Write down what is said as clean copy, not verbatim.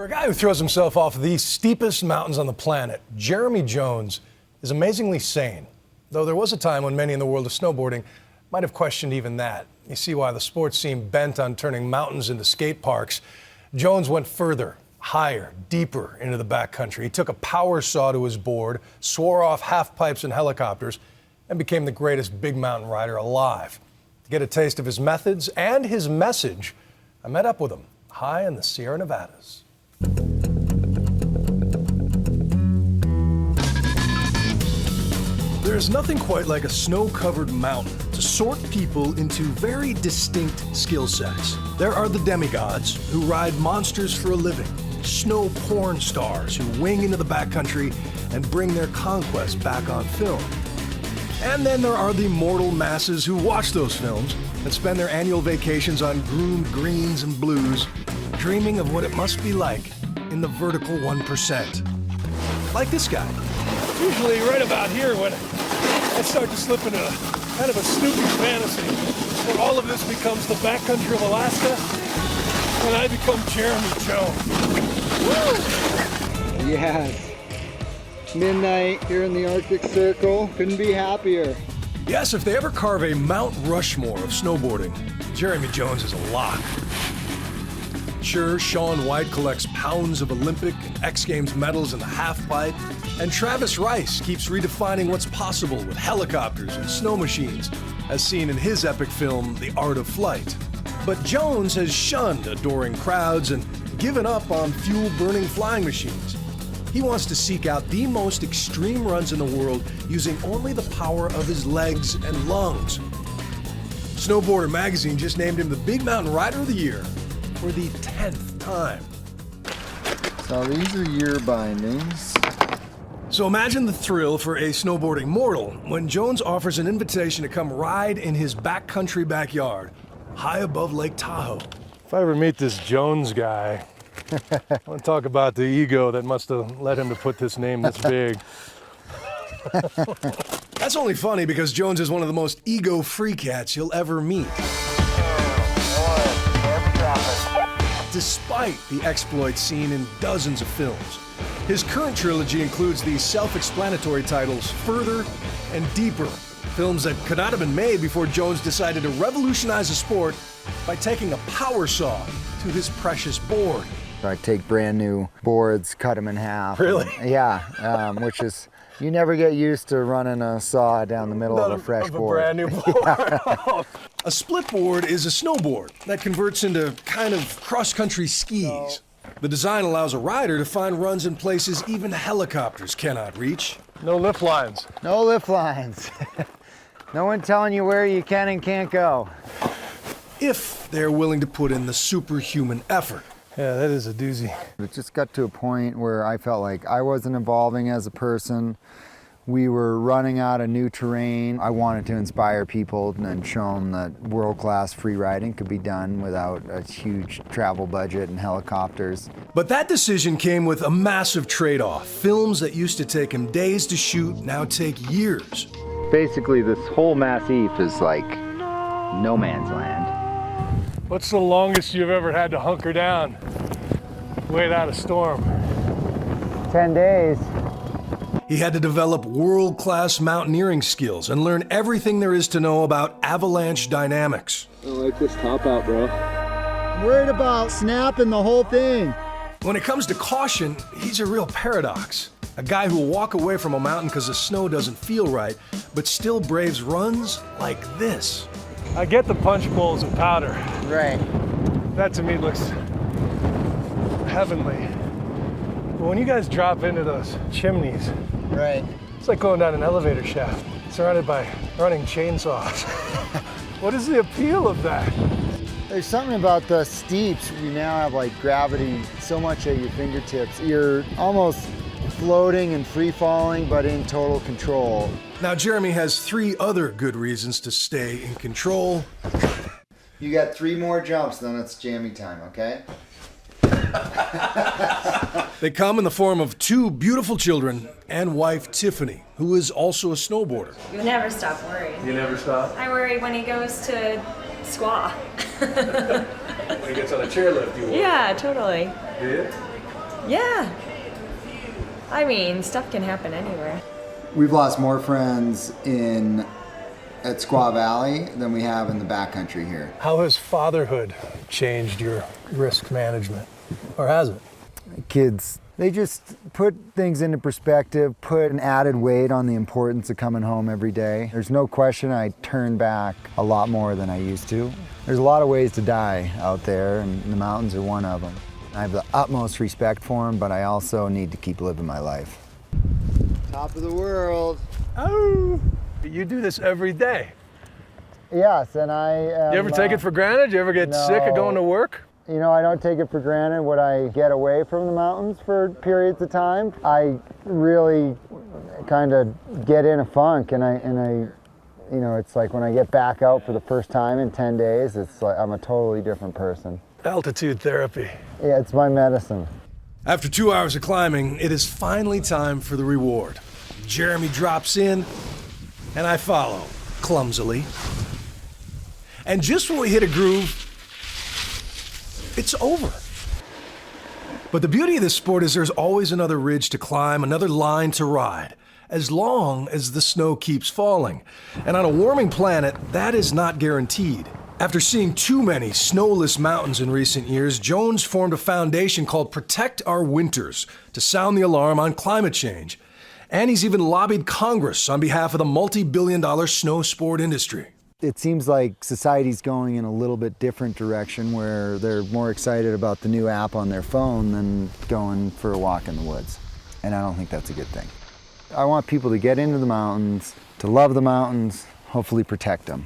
For a guy who throws himself off the steepest mountains on the planet, Jeremy Jones is amazingly sane. Though there was a time when many in the world of snowboarding might have questioned even that. You see why the sport seemed bent on turning mountains into skate parks. Jones went further, higher, deeper into the backcountry. He took a power saw to his board, swore off half pipes and helicopters, and became the greatest big mountain rider alive. To get a taste of his methods and his message, I met up with him high in the Sierra Nevadas. There's nothing quite like a snow-covered mountain to sort people into very distinct skill sets. There are the demigods who ride monsters for a living, snow porn stars who wing into the backcountry and bring their conquest back on film. And then there are the mortal masses who watch those films and spend their annual vacations on groomed greens and blues, dreaming of what it must be like in the vertical 1%. Like this guy. Usually right about here when I start to slip into kind of a stupid fantasy where all of this becomes the backcountry of Alaska and I become Jeremy Jones. Woo! Yes. Midnight here in the Arctic Circle. Couldn't be happier. Yes, if they ever carve a Mount Rushmore of snowboarding, Jeremy Jones is a lock. Sure, Shaun White collects pounds of Olympic and X Games medals in the halfpipe, and Travis Rice keeps redefining what's possible with helicopters and snow machines, as seen in his epic film, The Art of Flight. But Jones has shunned adoring crowds and given up on fuel-burning flying machines. He wants to seek out the most extreme runs in the world using only the power of his legs and lungs. Snowboarder magazine just named him the Big Mountain Rider of the Year for the 10th time. So these are year bindings. So imagine the thrill for a snowboarding mortal when Jones offers an invitation to come ride in his backcountry backyard, high above Lake Tahoe. If I ever meet this Jones guy, I want to talk about the ego that must have led him to put this name this big. That's only funny because Jones is one of the most ego-free cats you'll ever meet. Despite the exploits seen in dozens of films. His current trilogy includes the self-explanatory titles Further and Deeper, films that could not have been made before Jones decided to revolutionize the sport by taking a power saw to his precious board. I take brand new boards, cut them in half. Really? Yeah, which is, you never get used to running a saw down the middle of a fresh board. Brand new board. A split board is a snowboard that converts into kind of cross-country skis. The design allows a rider to find runs in places even helicopters cannot reach. No lift lines. No lift lines. No one telling you where you can and can't go. If they're willing to put in the superhuman effort. Yeah, that is a doozy. It just got to a point where I felt like I wasn't evolving as a person. We were running out of new terrain. I wanted to inspire people and show them that world-class free riding could be done without a huge travel budget and helicopters. But that decision came with a massive trade-off. Films that used to take him days to shoot now take years. Basically, this whole massif is like no man's land. What's the longest you've ever had to hunker down, wait out a storm? 10 days. He had to develop world-class mountaineering skills and learn everything there is to know about avalanche dynamics. I like this top out, bro. I'm worried about snapping the whole thing. When it comes to caution, he's a real paradox. A guy who will walk away from a mountain because the snow doesn't feel right, but still braves runs like this. I get the punch bowls of powder. Right. That to me looks heavenly. But when you guys drop into those chimneys, Right. it's like going down an elevator shaft, surrounded by running chainsaws. What is the appeal of that? There's something about the steeps. We now have like gravity so much at your fingertips. You're almost floating and free falling, but in total control. Now, Jeremy has 3 other good reasons to stay in control. You got 3 more jumps, then it's jamming time, okay? They come in the form of 2 beautiful children and wife Tiffany, who is also a snowboarder. You never stop worrying. You never stop? I worry when he goes to squaw. When he gets on a chairlift, you worry. Yeah, totally. Do you? Yeah. I mean, stuff can happen anywhere. We've lost more friends at Squaw Valley than we have in the backcountry here. How has fatherhood changed your risk management? Or has it? Kids, they just put things into perspective, put an added weight on the importance of coming home every day. There's no question I turn back a lot more than I used to. There's a lot of ways to die out there, and the mountains are one of them. I have the utmost respect for them, but I also need to keep living my life. Top of the world. Oh, you do this every day. Yes, and I You ever take it for granted? You ever get sick of going to work? You know, I don't take it for granted when I get away from the mountains for periods of time. I really kind of get in a funk, and I, you know, it's like when I get back out for the first time in 10 days, it's like I'm a totally different person. Altitude therapy. Yeah, it's my medicine. After 2 hours of climbing, it is finally time for the reward. Jeremy drops in, and I follow, clumsily. And just when we hit a groove, it's over. But the beauty of this sport is there's always another ridge to climb, another line to ride, as long as the snow keeps falling. And on a warming planet, that is not guaranteed. After seeing too many snowless mountains in recent years, Jones formed a foundation called Protect Our Winters to sound the alarm on climate change. And he's even lobbied Congress on behalf of the multi-billion-dollar snow sport industry. It seems like society's going in a little bit different direction where they're more excited about the new app on their phone than going for a walk in the woods. And I don't think that's a good thing. I want people to get into the mountains, to love the mountains, hopefully protect them.